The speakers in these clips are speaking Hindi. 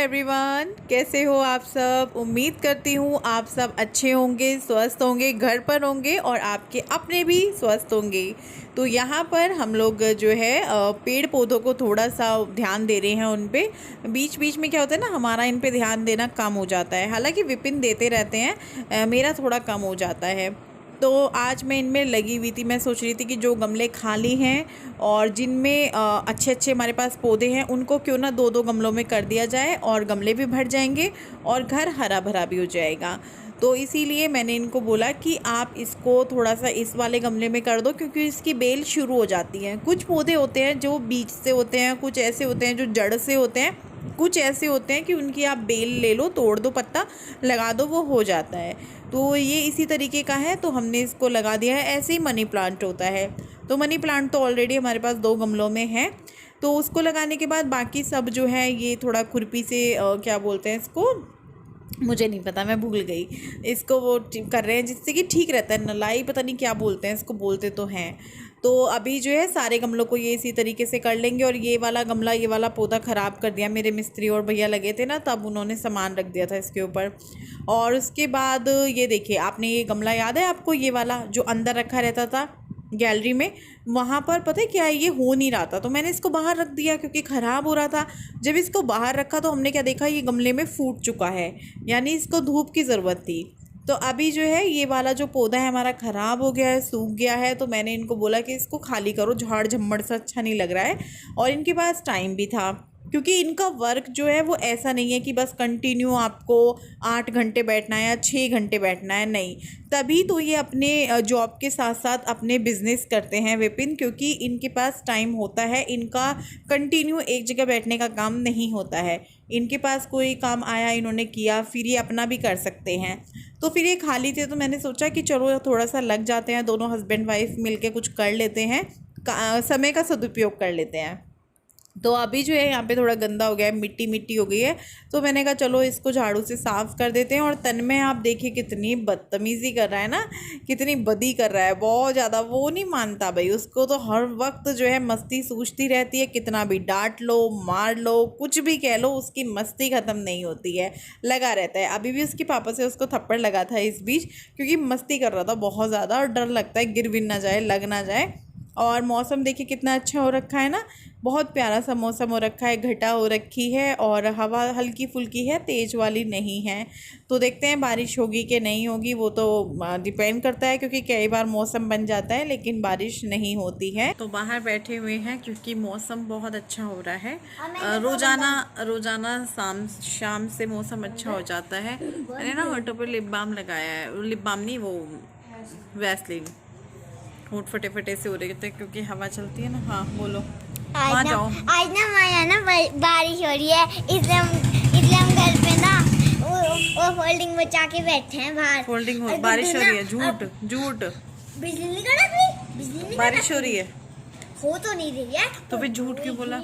एवरीवन, कैसे हो आप सब। उम्मीद करती हूँ आप सब अच्छे होंगे, स्वस्थ होंगे, घर पर होंगे और आपके अपने भी स्वस्थ होंगे। तो यहाँ पर हम लोग जो है पेड़ पौधों को थोड़ा सा ध्यान दे रहे हैं। उन पे बीच बीच में क्या होता है ना, हमारा इन पे ध्यान देना कम हो जाता है। हालांकि विपिन देते रहते हैं, मेरा थोड़ा कम हो जाता है। तो आज मैं इनमें लगी हुई थी। मैं सोच रही थी कि जो गमले खाली हैं और जिनमें अच्छे अच्छे हमारे पास पौधे हैं, उनको क्यों ना दो दो गमलों में कर दिया जाए और गमले भी भर जाएंगे और घर हरा भरा भी हो जाएगा। तो इसीलिए मैंने इनको बोला कि आप इसको थोड़ा सा इस वाले गमले में कर दो, क्योंकि इसकी बेल शुरू हो जाती है। कुछ पौधे होते हैं जो बीज से होते हैं, कुछ ऐसे होते हैं जो जड़ से होते हैं, कुछ ऐसे होते हैं कि उनकी आप बेल ले लो, तोड़ दो, पत्ता लगा दो, वो हो जाता है। तो ये इसी तरीके का है, तो हमने इसको लगा दिया है। ऐसे ही मनी प्लांट होता है। तो मनी प्लांट तो ऑलरेडी हमारे पास 2 गमलों में है। तो उसको लगाने के बाद बाकी सब जो है ये थोड़ा खुरपी से क्या बोलते हैं इसको, मुझे नहीं पता, मैं भूल गई। इसको वो कर रहे हैं जिससे कि ठीक रहता है। नलाई पता नहीं क्या बोलते हैं इसको, बोलते तो हैं। तो अभी जो है सारे गमलों को ये इसी तरीके से कर लेंगे। और ये वाला गमला, ये वाला पौधा ख़राब कर दिया मेरे मिस्त्री और भैया लगे थे ना, तब उन्होंने सामान रख दिया था इसके ऊपर। और उसके बाद ये देखिए, आपने ये गमला याद है आपको, ये वाला जो अंदर रखा रहता था गैलरी में, वहाँ पर पता है क्या है, ये हो नहीं रहा था। तो मैंने इसको बाहर रख दिया क्योंकि ख़राब हो रहा था। जब इसको बाहर रखा तो हमने क्या देखा, ये गमले में फूट चुका है, यानी इसको धूप की ज़रूरत थी। तो अभी जो है ये वाला जो पौधा है हमारा ख़राब हो गया है, सूख गया है। तो मैंने इनको बोला कि इसको खाली करो, झाड़ झम्मड़ सा अच्छा नहीं लग रहा है। और इनके पास टाइम भी था, क्योंकि इनका वर्क जो है वो ऐसा नहीं है कि बस कंटिन्यू आपको 8 घंटे बैठना है या 6 घंटे बैठना है, नहीं। तभी तो ये अपने जॉब के साथ साथ अपने बिजनेस करते हैं विपिन, क्योंकि इनके पास टाइम होता है। इनका कंटिन्यू एक जगह बैठने का काम नहीं होता है। इनके पास कोई काम आया, इन्होंने किया, फिर ये अपना भी कर सकते हैं। तो फिर ये खाली थे तो मैंने सोचा कि चलो थोड़ा सा लग जाते हैं, दोनों हस्बैंड वाइफ मिलके कुछ कर लेते हैं, समय का सदुपयोग कर लेते हैं। तो अभी जो है यहाँ पे थोड़ा गंदा हो गया है, मिट्टी मिट्टी हो गई है। तो मैंने कहा चलो इसको झाड़ू से साफ़ कर देते हैं। और तन्मय आप देखिए कितनी बदतमीज़ी कर रहा है ना, कितनी बदी कर रहा है, बहुत ज़्यादा। वो नहीं मानता भाई, उसको तो हर वक्त जो है मस्ती सूझती रहती है। कितना भी डांट लो, मार लो, कुछ भी कह लो, उसकी मस्ती ख़त्म नहीं होती है, लगा रहता है। अभी भी उसके पापा से उसको थप्पड़ लगा था इस बीच, क्योंकि मस्ती कर रहा था बहुत ज़्यादा और डर लगता है गिर विर ना जाए, लग ना जाए। और मौसम देखिए कितना अच्छा हो रखा है ना, बहुत प्यारा सा मौसम हो रखा है, घटा हो रखी है और हवा हल्की फुल्की है, तेज़ वाली नहीं है। तो देखते हैं बारिश होगी कि नहीं होगी, वो तो डिपेंड करता है, क्योंकि कई बार मौसम बन जाता है लेकिन बारिश नहीं होती है। तो बाहर बैठे हुए हैं क्योंकि मौसम बहुत अच्छा हो रहा है। रोज़ाना शाम से मौसम अच्छा हो जाता है। मैंने ना होठों पर लिप बाम लगाया है, लिप बाम नहीं, वो वैसलीन। होंठ फटे फटे से हो रहे थे क्योंकि हवा चलती है ना। हाँ बोलो, वहाँ जाओ। आज ना हमारे यहाँ ना बारिश हो रही है, इसलिए हम घर पे ना वो फोल्डिंग बचा के बैठे हैं बाहर। फोल्डिंग हो, बारिश हो रही है। झूठ झूठ, बिजली नहीं कड़क रही, बारिश हो रही है, हो तो नहीं रही है। तो फिर झूठ क्यों बोला,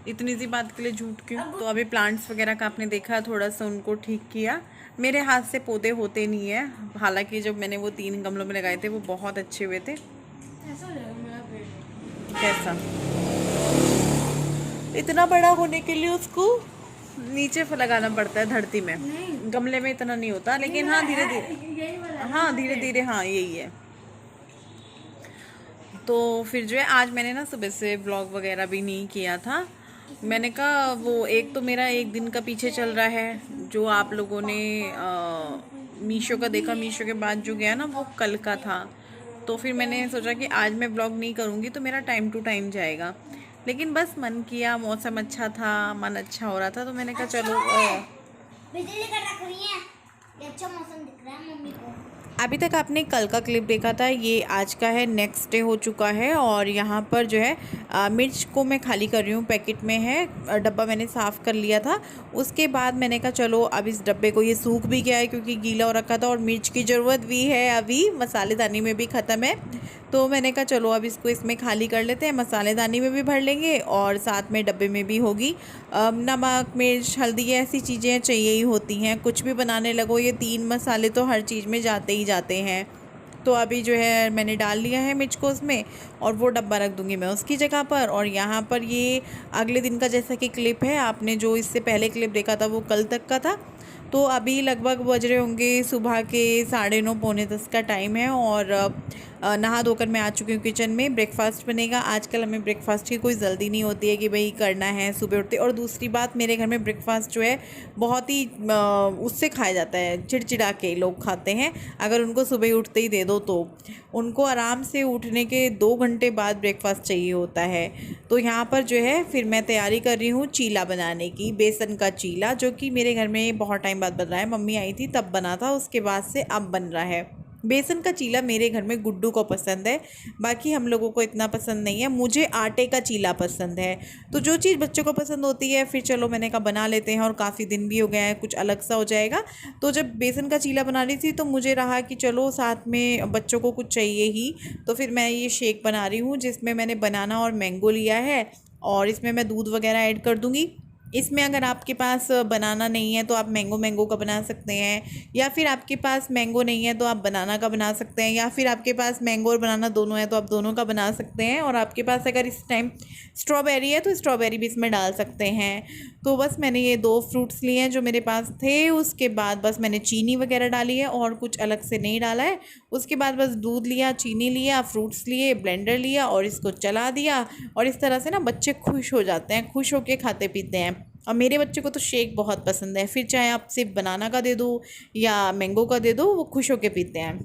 इतनी सी बात के लिए झूठ क्यों। तो अभी प्लांट्स वगैरह का आपने देखा, थोड़ा सा उनको ठीक किया। मेरे हाथ से पौधे होते नहीं है, हालांकि जब मैंने वो 3 गमलों में लगाए थे वो बहुत अच्छे हुए थे। कैसा, इतना बड़ा होने के लिए उसको नीचे लगाना पड़ता है धरती में, गमले में इतना नहीं होता। लेकिन हाँ धीरे धीरे, हाँ यही है। तो फिर जो है आज मैंने ना सुबह से ब्लॉग वगैरह भी नहीं किया था। मैंने कहा वो एक तो मेरा 1 दिन का पीछे चल रहा है, जो आप लोगों ने मीशो का देखा, मीशो के बाद जो गया ना वो कल का था। तो फिर मैंने सोचा कि आज मैं ब्लॉग नहीं करूँगी तो मेरा टाइम टू टाइम जाएगा। लेकिन बस मन किया, मौसम अच्छा था, मन अच्छा हो रहा था, तो मैंने कहा चलो। बिजली कड़क रही है, ये अच्छा मौसम दिख रहा है मम्मी को। अभी तक आपने कल का क्लिप देखा था, ये आज का है, नेक्स्ट डे हो चुका है। और यहाँ पर जो है मिर्च को मैं खाली कर रही हूँ, पैकेट में है, डब्बा मैंने साफ़ कर लिया था। उसके बाद मैंने कहा चलो अब इस डब्बे को, ये सूख भी गया है क्योंकि गीला हो रखा था और मिर्च की ज़रूरत भी है, अभी मसालेदानी में भी ख़त्म है। तो मैंने कहा चलो अब इसको इसमें खाली कर लेते हैं, मसालेदानी में भी भर लेंगे और साथ में डब्बे में भी होगी। नमक, मिर्च, हल्दी, ऐसी चीज़ें चाहिए ही होती हैं, कुछ भी बनाने लगो ये 3 मसाले तो हर चीज़ में जाते ही जाते हैं। तो अभी जो है मैंने डाल लिया है मिर्च को उसमें, और वो डब्बा रख दूँगी मैं उसकी जगह पर। और यहाँ पर ये अगले दिन का जैसा कि क्लिप है, आपने जो इससे पहले क्लिप देखा था वो कल तक का था। तो अभी लगभग बज रहे होंगे सुबह के 9:30 पौने 10 का टाइम है, और नहा धोकर मैं आ चुकी हूँ किचन में। ब्रेकफास्ट बनेगा। आजकल हमें ब्रेकफास्ट की कोई जल्दी नहीं होती है कि भाई करना है सुबह उठते। और दूसरी बात, मेरे घर में ब्रेकफास्ट जो है बहुत ही उससे खाया जाता है, चिड़चिड़ा के लोग खाते हैं। अगर उनको सुबह उठते ही दे दो तो उनको आराम से उठने के 2 घंटे बाद ब्रेकफास्ट चाहिए होता है। तो यहाँ पर जो है फिर मैं तैयारी कर रही हूँ चीला बनाने की, बेसन का चीला, जो कि मेरे घर में बहुत टाइम बाद बन रहा है। मम्मी आई थी तब बना था, उसके बाद से अब बन रहा है। बेसन का चीला मेरे घर में गुड्डू को पसंद है, बाकी हम लोगों को इतना पसंद नहीं है। मुझे आटे का चीला पसंद है। तो जो चीज़ बच्चों को पसंद होती है फिर चलो मैंने कहा बना लेते हैं, और काफ़ी दिन भी हो गया है, कुछ अलग सा हो जाएगा। तो जब बेसन का चीला बना रही थी तो मुझे रहा कि चलो साथ में बच्चों को कुछ चाहिए ही, तो फिर मैं ये शेक बना रही हूँ जिसमें मैंने बनाना और मैंगो लिया है, और इसमें मैं दूध वगैरह ऐड कर दूँगी। इसमें अगर आपके पास बनाना नहीं है तो आप मैंगो का बना सकते हैं, या फिर आपके पास मैंगो नहीं है तो आप बनाना का बना सकते हैं, या फिर आपके पास मैंगो और बनाना दोनों है तो आप दोनों का बना सकते हैं। और आपके पास अगर इस टाइम स्ट्रॉबेरी है तो स्ट्रॉबेरी भी इसमें डाल सकते हैं। तो बस मैंने ये 2 फ्रूट्स लिए हैं जो मेरे पास थे। उसके बाद बस मैंने चीनी वगैरह डाली है और कुछ अलग से नहीं डाला है। उसके बाद बस दूध लिया, चीनी लिया, फ्रूट्स लिए, ब्लेंडर लिया और इसको चला दिया। और इस तरह से ना बच्चे खुश हो जाते हैं, खुश होके खाते पीते हैं। और मेरे बच्चे को तो शेक बहुत पसंद है, फिर चाहे आप सिर्फ बनाना का दे दो या मैंगो का दे दो, वो खुश होके पीते हैं।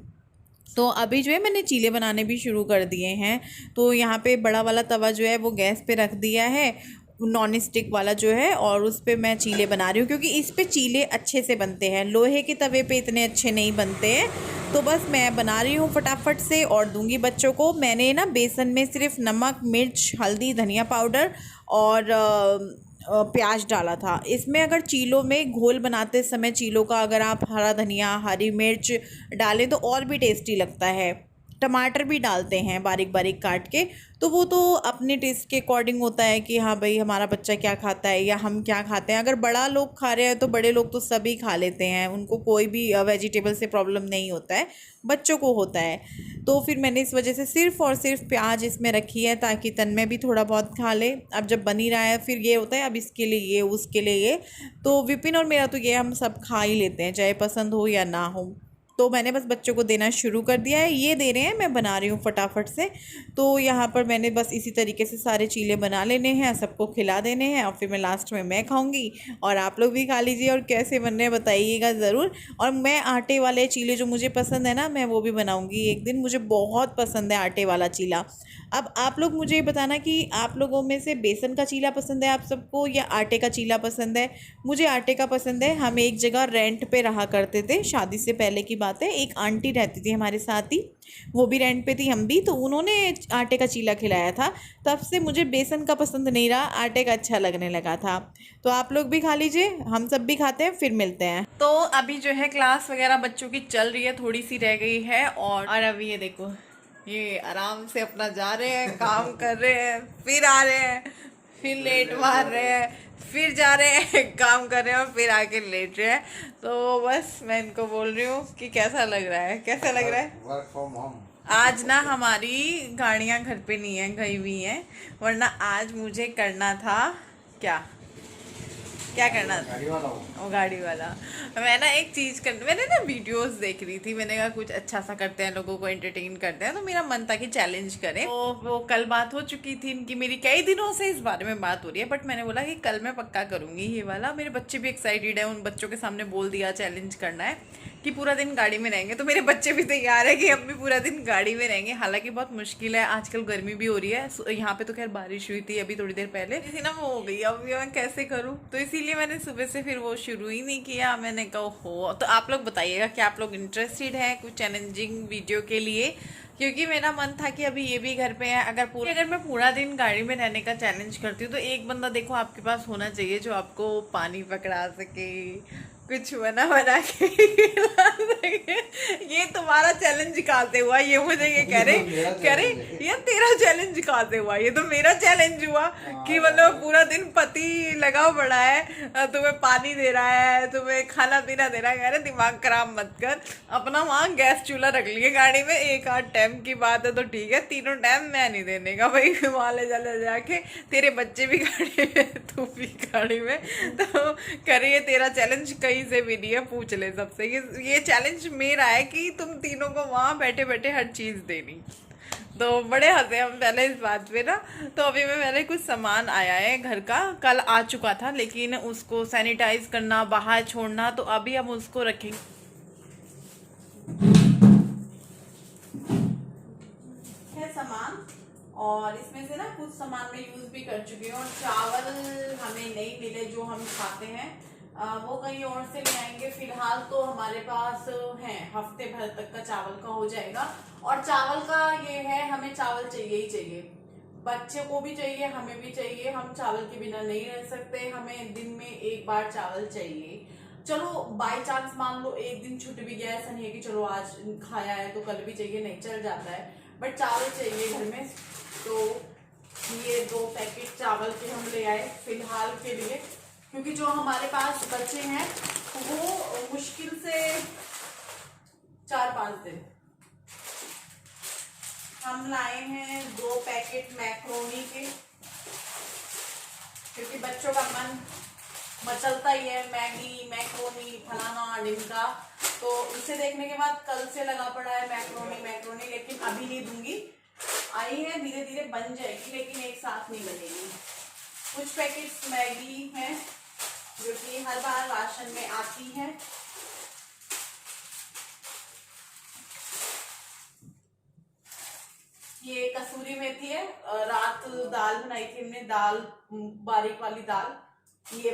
तो अभी जो है मैंने चीले बनाने भी शुरू कर दिए हैं। तो यहाँ पे बड़ा वाला तवा जो है वो गैस पे रख दिया है, नॉन स्टिक वाला जो है, और उस पर मैं चीले बना रही हूँ क्योंकि इस पे चीले अच्छे से बनते हैं, लोहे के तवे पे इतने अच्छे नहीं बनते हैं। तो बस मैं बना रही हूँ फटाफट से और दूंगी बच्चों को। मैंने ना बेसन में सिर्फ नमक, मिर्च, हल्दी, धनिया पाउडर और प्याज डाला था। इसमें अगर चीलों में घोल बनाते समय चीलों का अगर आप हरा धनिया, हरी मिर्च डालें तो और भी टेस्टी लगता है। टमाटर भी डालते हैं बारीक बारीक काट के, तो वो तो अपने टेस्ट के अकॉर्डिंग होता है कि हाँ भाई हमारा बच्चा क्या खाता है या हम क्या खाते हैं। अगर बड़ा लोग खा रहे हैं तो बड़े लोग तो सभी खा लेते हैं, उनको कोई भी वेजिटेबल से प्रॉब्लम नहीं होता है, बच्चों को होता है। तो फिर मैंने इस वजह से सिर्फ और सिर्फ प्याज इसमें रखी है ताकि तन्मय भी थोड़ा बहुत खा ले। अब जब बनी रहा है फिर ये होता है अब इसके लिए ये, उसके लिए ये, तो विपिन और मेरा तो ये हम सब खा ही लेते हैं चाहे पसंद हो या ना हो। तो मैंने बस बच्चों को देना शुरू कर दिया है, ये दे रहे हैं, मैं बना रही हूँ फटाफट से। तो यहाँ पर मैंने बस इसी तरीके से सारे चीले बना लेने हैं, सबको खिला देने हैं, और फिर मैं लास्ट में मैं खाऊंगी और आप लोग भी खा लीजिए और कैसे बन रहे हैं बताइएगा ज़रूर। और मैं आटे वाले चीले जो मुझे पसंद है ना, मैं वो भी बनाऊँगी एक दिन, मुझे बहुत पसंद है आटे वाला चीला। अब आप लोग मुझे बताना कि आप लोगों में से बेसन का चीला पसंद है आप सबको या आटे का चीला पसंद है। मुझे आटे का पसंद है। हम एक जगह रेंट पे रहा करते थे, शादी से पहले की बात है। एक आंटी रहती थी हमारे साथ ही, वो भी रेंट पे थी, हम भी, तो उन्होंने आटे का चीला खिलाया था। तब से मुझे बेसन का पसंद नहीं रहा, आटे का अच्छा लगने लगा था। तो आप लोग भी खा लीजिए, हम सब भी खाते हैं, फिर मिलते हैं। तो अभी जो है क्लास वगैरह बच्चों की चल रही है, थोड़ी सी रह गई है, और अभी ये देखो ये आराम से अपना जा रहे हैं, काम कर रहे हैं, फिर आ रहे हैं, फिर लेट मार रहे हैं, फिर जा रहे हैं, काम कर रहे हैं, और फिर आके लेट रहे हैं। तो बस मैं इनको बोल रही हूँ कि कैसा लग रहा है, कैसा लग रहा है। Work from home. आज ना हमारी गाड़ियाँ घर पे नहीं है, गई हुई हैं, वरना आज मुझे करना था क्या करना था, गाड़ी वाला वो गाड़ी वाला। मैं ना एक चीज़ मैंने ना वीडियोस देख रही थी, मैंने कहा कुछ अच्छा सा करते हैं, लोगों को एंटरटेन करते हैं, तो मेरा मन था कि चैलेंज करें। तो वो कल बात हो चुकी थी इनकी, मेरी कई दिनों से इस बारे में बात हो रही है, बट मैंने बोला कि कल मैं पक्का करूँगी ये वाला। मेरे बच्चे भी एक्साइटेड है, उन बच्चों के सामने बोल दिया चैलेंज करना है कि पूरा दिन गाड़ी में रहेंगे। तो मेरे बच्चे भी तैयार है कि हम भी पूरा दिन गाड़ी में रहेंगे। हालांकि बहुत मुश्किल है, आजकल गर्मी भी हो रही है, यहाँ पे तो खैर बारिश हुई थी अभी थोड़ी देर पहले, इसी ना वो हो गई, अब मैं कैसे करूँ। तो इसीलिए मैंने सुबह से फिर वो शुरू ही नहीं किया। मैंने कहा हो, तो आप लोग बताइएगा कि आप लोग इंटरेस्टेड हैं कुछ चैलेंजिंग वीडियो के लिए, क्योंकि मेरा मन था कि अभी ये भी घर पे है। अगर मैं पूरा दिन गाड़ी में रहने का चैलेंज करती हूँ तो एक बंदा देखो आपके पास होना चाहिए जो आपको पानी पकड़ा सके, कुछ बना बना के खिला देंगे। ये तुम्हारा चैलेंज कहाँ से हुआ? ये मुझे ये कह रहे ये तेरा चैलेंज कहाँ से हुआ? ये तो मेरा चैलेंज हुआ कि मतलब पूरा दिन पति लगा पड़ा है, तुम्हें पानी दे रहा है, तुम्हें खाना पीना दे रहा है, कह रहे दिमाग खराब मत कर, अपना वहाँ गैस चूल्हा रख लिए गाड़ी में, एक आध टाइम की बात है तो ठीक है, तीनों टाइम मैं नहीं देने का भाई, वहाँ ले जाके तेरे बच्चे भी गाड़ी में, तू भी गाड़ी में, तो करिए तेरा चैलेंज कहीं से भी नहीं है, पूछ ले सबसे। ये चैलेंज मेरा है कि तुम तीनों को वहाँ बैठे बैठे हर चीज़ देनी। तो बड़े हंसे हम पहले इस बात पे ना। तो अभी मैं पहले कुछ सामान आया है घर का, कल आ चुका था, लेकिन उसको सैनिटाइज करना, बाहर छोड़ना, तो अभी हम उसको रखेंगे है सामान। और इसमें से ना कुछ सामान में यूज भी कर चुकी हूँ। और चावल हमें नहीं मिले जो हम खाते हैं, वो कहीं और से ले आएंगे। फिलहाल तो हमारे पास है, हफ्ते भर तक का चावल का हो जाएगा। और चावल का ये है, हमें चावल चाहिए ही चाहिए, बच्चे को भी चाहिए, हमें भी चाहिए, हम चावल के बिना नहीं रह सकते, हमें दिन में एक बार चावल चाहिए। चलो बाय चांस मान लो एक दिन छूट भी गया, ऐसा नहीं है कि चलो आज खाया है तो कल भी चाहिए, नहीं चल जाता है, बट चावल चाहिए घर में। तो ये 2 पैकेट चावल के हम ले आए फिलहाल के लिए, क्योंकि जो हमारे पास बचे हैं वो मुश्किल से 4-5 दिन। हम लाए हैं 2 पैकेट मैक्रोनी के, क्योंकि बच्चों का मन मचलता ही है, मैगी मैक्रोनी फलाना ढिमका। तो इसे देखने के बाद कल से लगा पड़ा है मैक्रोनी, लेकिन अभी नहीं दूंगी, आई है धीरे धीरे बन जाएगी, लेकिन एक साथ नहीं बनेगी। कुछ पैकेट्स मैगी हैं जो कि हर बार राशन में आती है। ये कसूरी मेथी है, रात दाल बनाई थी हमने, दाल बारीक वाली दाल, ये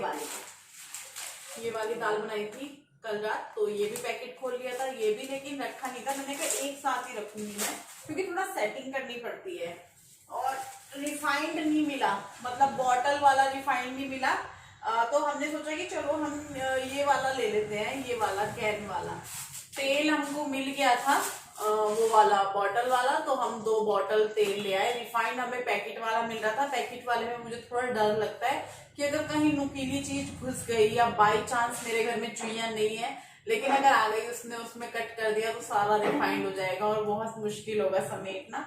वाली दाल बनाई थी कल रात, तो ये भी पैकेट खोल लिया था, ये भी लेकिन रखा नहीं था, मैंने कहा एक साथ ही रखूंगी मैं, क्योंकि थोड़ा सेटिंग करनी पड़ती है। और रिफाइंड नहीं मिला, मतलब बॉटल वाला रिफाइंड नहीं मिला, तो हमने सोचा कि चलो हम ये वाला ले लेते हैं, ये वाला कैन वाला। तेल हमको मिल गया था वो वाला बॉटल वाला, तो हम 2 बॉटल तेल ले आए। रिफाइंड हमें पैकेट वाला मिल रहा था, पैकेट वाले में मुझे थोड़ा डर लगता है कि अगर कहीं नुकीली चीज घुस गई, या बाई चांस मेरे घर में चुईया नहीं है, लेकिन अगर आ गई उसमें कट कर दिया तो सारा रिफाइंड हो जाएगा और बहुत मुश्किल होगा समेटना।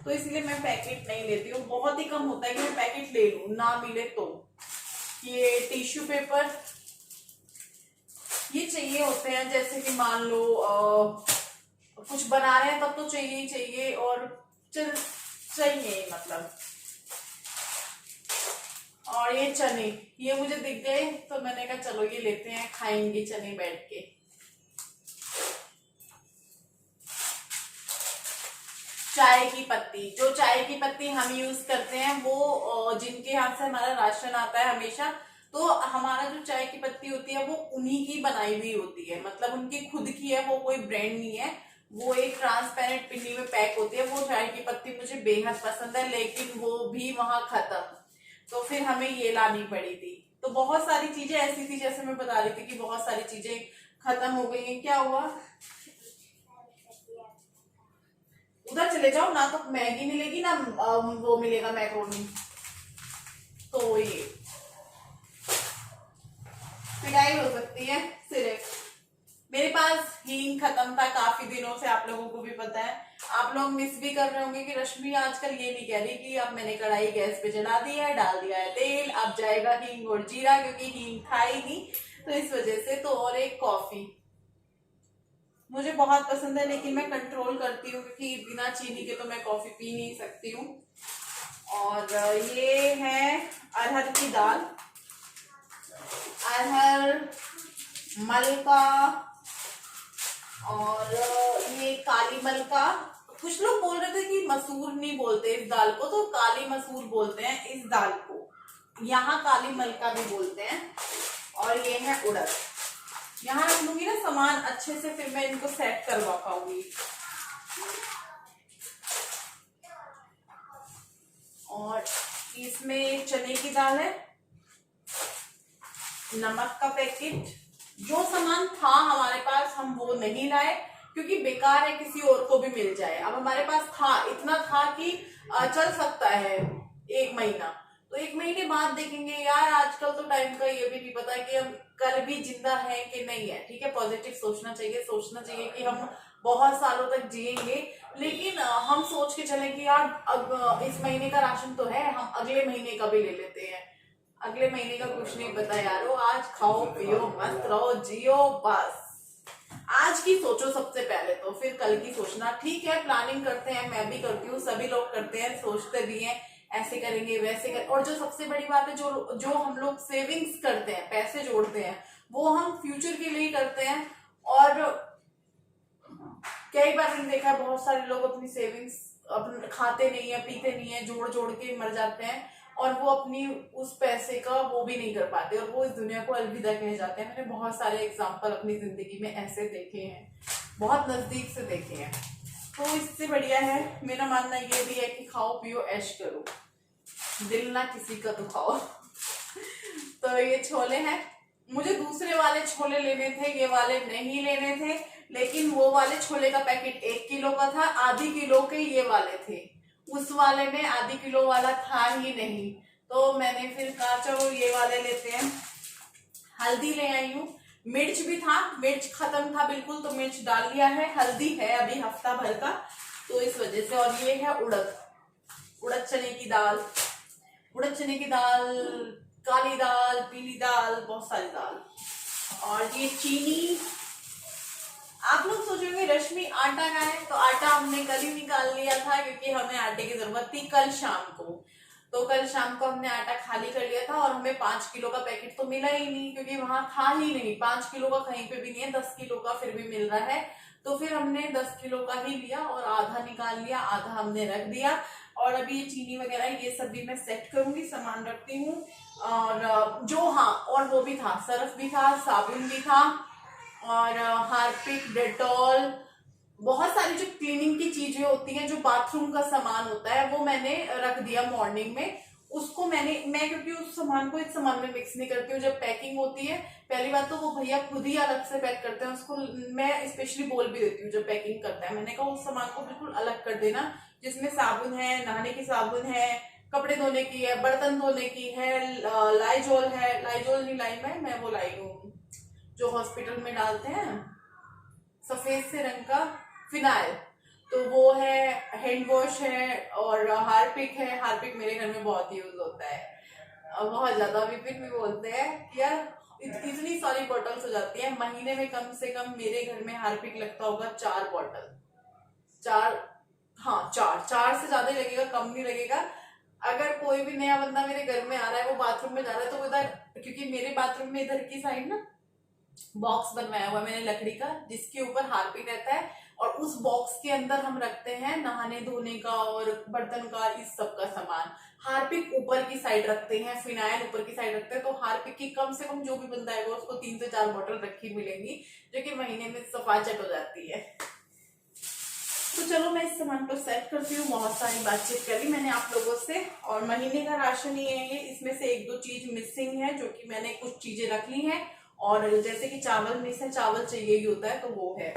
तो इसलिए मैं पैकेट नहीं लेती हूँ, बहुत ही कम होता है कि मैं पैकेट ले लूँ, ना मिले तो। ये टिश्यू पेपर ये चाहिए होते हैं, जैसे कि मान लो कुछ बना रहे हैं तब तो चाहिए ही चाहिए, और चाहिए मतलब। और ये चने, ये मुझे दिख गए तो मैंने कहा चलो ये लेते हैं, खाएंगे चने बैठ के। चाय की पत्ती, जो चाय की पत्ती हम यूज करते हैं वो जिनके यहाँ से हमारा राशन आता है हमेशा, तो हमारा जो चाय की पत्ती होती है वो उन्हीं की बनाई हुई होती है, मतलब उनकी खुद की है, वो कोई ब्रांड नहीं है, वो एक ट्रांसपेरेंट पिन्नी में पैक होती है। वो चाय की पत्ती मुझे बेहद पसंद है, लेकिन वो भी वहां खत्म, तो फिर हमें ये लानी पड़ी थी। तो बहुत सारी चीजें ऐसी थी, जैसे मैं बता रही थी कि बहुत सारी चीजें खत्म हो गई हैं। क्या हुआ? उधर चले जाओ ना, तो मैगी मिलेगी ना वो मिलेगा मैक्रोनी। तो ये पिटाई हो सकती है सिर्फ। मेरे पास हींग खत्म था काफी दिनों से, आप लोगों को भी पता है, आप लोग मिस भी कर रहे होंगे कि रश्मि आजकल ये नहीं कह रही कि अब मैंने कढ़ाई गैस पे जला दी है, डाल दिया है तेल, अब जाएगा हींग और जीरा, क्योंकि हींग था ही नहीं, तो इस वजह से। तो और एक कॉफी मुझे बहुत पसंद है, लेकिन मैं कंट्रोल करती हूँ क्योंकि बिना चीनी के तो मैं कॉफी पी नहीं सकती हूँ। और ये है अरहर की दाल, अरहर मलका, और ये काली मलका। कुछ लोग बोल रहे थे कि मसूर नहीं बोलते इस दाल को, तो काली मसूर बोलते हैं इस दाल को, यहाँ काली मलका भी बोलते हैं। और ये है उड़द। यहाँ रख लूंगी ना सामान अच्छे से, फिर मैं इनको सेट करवा पाऊंगी। और इसमें चने की दाल है, नमक का पैकेट, जो सामान था हमारे पास हम वो नहीं लाए क्योंकि बेकार है, किसी और को भी मिल जाए। अब हमारे पास था, इतना था कि चल सकता है 1 महीना, तो 1 महीने बाद देखेंगे। यार आजकल तो टाइम का ये भी नहीं पता कि हम कल भी जिंदा है कि नहीं है। ठीक है, पॉजिटिव सोचना चाहिए, सोचना चाहिए कि हम बहुत सालों तक जिएंगे, लेकिन हम सोच के चले कि यार अब इस महीने का राशन तो है, हम अगले महीने का भी ले लेते हैं। अगले महीने का कुछ नहीं पता यारो, आज खाओ पियो मस्त रहो जियो बस। आज की सोचो सबसे पहले, तो फिर कल की सोचना। ठीक है, प्लानिंग करते हैं, मैं भी करती हूँ, सभी लोग करते हैं, सोचते भी हैं ऐसे करेंगे वैसे कर। और जो सबसे बड़ी बात है, जो हम लोग सेविंग्स करते हैं, पैसे जोड़ते हैं, वो हम फ्यूचर के लिए करते हैं। और कई बार मैंने देखा है बहुत सारे लोग अपनी सेविंग्स अपन खाते नहीं है, पीते नहीं है, जोड़ जोड़ के मर जाते हैं, और वो अपनी उस पैसे का वो भी नहीं कर पाते, और वो इस दुनिया को अलविदा कह जाते हैं। मैंने बहुत सारे एग्जाम्पल अपनी जिंदगी में ऐसे देखे हैं, बहुत नजदीक से देखे हैं। तो इससे बढ़िया है, मेरा मानना ये भी है कि खाओ पियो ऐश करो, दिल ना किसी का दुखाओ। तो ये छोले हैं, मुझे दूसरे वाले छोले लेने थे, ये वाले नहीं लेने थे, लेकिन वो वाले छोले का पैकेट 1 किलो का था, आधी किलो के ये वाले थे, उस वाले में आधी किलो वाला था ही नहीं, तो मैंने फिर कहा चलो ये वाले लेते हैं। हल्दी ले आई हूँ, मिर्च भी था, मिर्च खत्म था बिल्कुल, तो मिर्च डाल लिया है, हल्दी है अभी हफ्ता भर का, तो इस वजह से। और ये है उड़द चने की दाल, उड़द चने की दाल, काली दाल, पीली दाल, बहुत सारी दाल। और ये चीनी। आप लोग सोचोगे रश्मि आटा का है, तो आटा हमने कल ही निकाल लिया था क्योंकि हमें आटे की जरूरत थी कल शाम को। तो कल शाम को हमने आटा खाली कर लिया था, और हमें 5 किलो का पैकेट तो मिला ही नहीं क्योंकि वहां था ही नहीं, 5 किलो का कहीं पे भी नहीं है, 10 किलो का फिर भी मिल रहा है। तो फिर हमने 10 किलो का ही लिया और आधा निकाल लिया, आधा हमने रख दिया। और अभी ये चीनी वगैरह ये सब भी मैं सेट करूंगी, सामान रखती हूँ। और जो हाँ, और वो भी था, सर्फ भी था, साबुन भी था, और हार्पिक, डेटॉल, बहुत सारी जो क्लीनिंग की चीजें होती हैं, जो बाथरूम का सामान होता है, वो मैंने रख दिया मॉर्निंग में। उसको मैं क्योंकि उस सामान को इस सामान में मिक्स नहीं करती हूँ। जब पैकिंग होती है, पहली बात तो वो भैया खुद ही अलग से पैक करते हैं, उसको मैं स्पेशली बोल भी देती हूँ जब पैकिंग करता है, मैंने कहा उस सामान को बिल्कुल अलग कर देना, जिसमें साबुन है, नहाने की साबुन है, कपड़े धोने की है, बर्तन धोने की है, लाइजोल है, लाइजोल नहीं लाई मैं वो लाई हूँ जो हॉस्पिटल में डालते हैं सफेद से रंग का फिनाइल, तो वो है, हैंड वॉश है, और हार्पिक है। हार्पिक मेरे घर में बहुत यूज होता है, बहुत ज्यादा। विपिन भी बोलते हैं कि यार इतनी सारी बॉटल्स हो जाती है महीने में, कम से कम मेरे घर में हार्पिक लगता होगा 4 बॉटल, 4, हाँ 4 से ज्यादा ही लगेगा, कम नहीं लगेगा। अगर कोई भी नया बंदा मेरे घर में आ रहा है, वो बाथरूम में जा रहा है, तो इधर, क्योंकि मेरे बाथरूम में इधर की साइड ना बॉक्स बनवाया हुआ है मैंने लकड़ी का, जिसके ऊपर हार्पिक रहता है, और उस बॉक्स के अंदर हम रखते हैं नहाने धोने का और बर्तन का, इस सब का सामान। हार्पिक ऊपर की साइड रखते हैं, फिनाइल ऊपर की साइड रखते हैं, तो हार्पिक की कम से कम जो भी बंदा आएगा उसको 3 से 4 बोतल रखी मिलेंगी, जो कि महीने में सफाचट हो जाती है। तो चलो मैं इस सामान को सेट करती हूँ। बहुत सारी बातचीत करी मैंने आप लोगों से, और महीने का राशन ही है ये, इसमें से 1-2 चीज मिसिंग है, जो कि मैंने कुछ चीजें रख ली हैं, और जैसे कि चावल मिस है, चावल चाहिए ही होता है, तो वो है।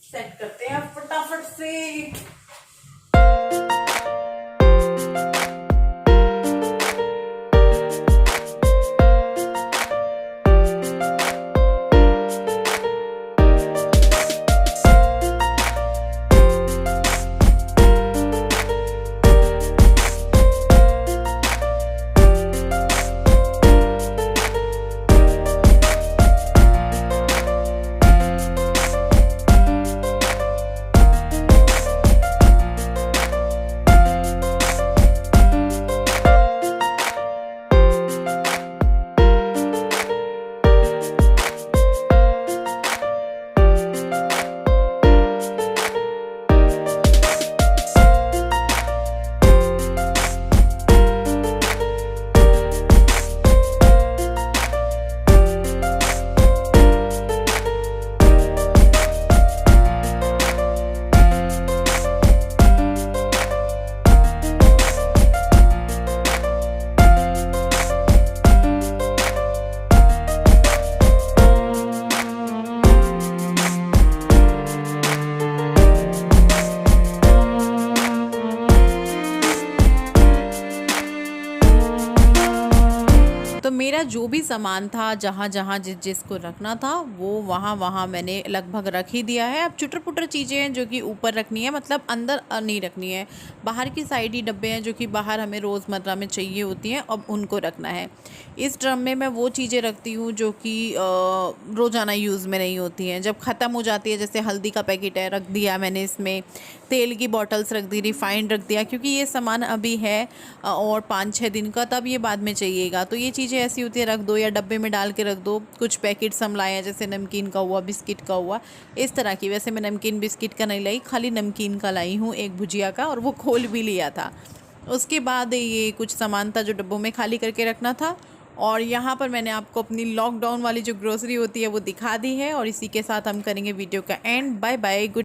सेट करते हैं फटाफट से। मेरा जो भी सामान था, जहाँ जहाँ जिसको रखना था वो वहाँ मैंने लगभग रख ही दिया है। अब चुटर पुटर चीज़ें हैं जो कि ऊपर रखनी है, मतलब अंदर नहीं रखनी है। बाहर की साइड ही डब्बे हैं जो कि बाहर हमें रोज़मर्रा में चाहिए होती हैं, अब उनको रखना है। इस ड्रम में मैं वो चीज़ें रखती हूँ जो कि रोज़ाना यूज़ में नहीं होती हैं। जब ख़त्म हो जाती है, जैसे हल्दी का पैकेट है, रख दिया मैंने इसमें। तेल की बॉटल्स रख दी, रिफ़ाइंड रख दिया, क्योंकि ये सामान अभी है और 5-6 दिन का, तब ये बाद में चाहिएगा। तो ये चीज़ें ऐसी होती है, रख दो या डब्बे में डाल के रख दो। कुछ पैकेट्स हम लाए हैं, जैसे नमकीन का हुआ, बिस्किट का हुआ, इस तरह की। वैसे मैं नमकीन बिस्किट का नहीं लाई, खाली नमकीन का लाई हूँ, एक भुजिया का, और वो खोल भी लिया था। उसके बाद ये कुछ सामान था जो डब्बों में खाली करके रखना था। और यहाँ पर मैंने आपको अपनी लॉकडाउन वाली जो ग्रोसरी होती है वो दिखा दी है। और इसी के साथ हम करेंगे वीडियो का एंड। Bye bye, good.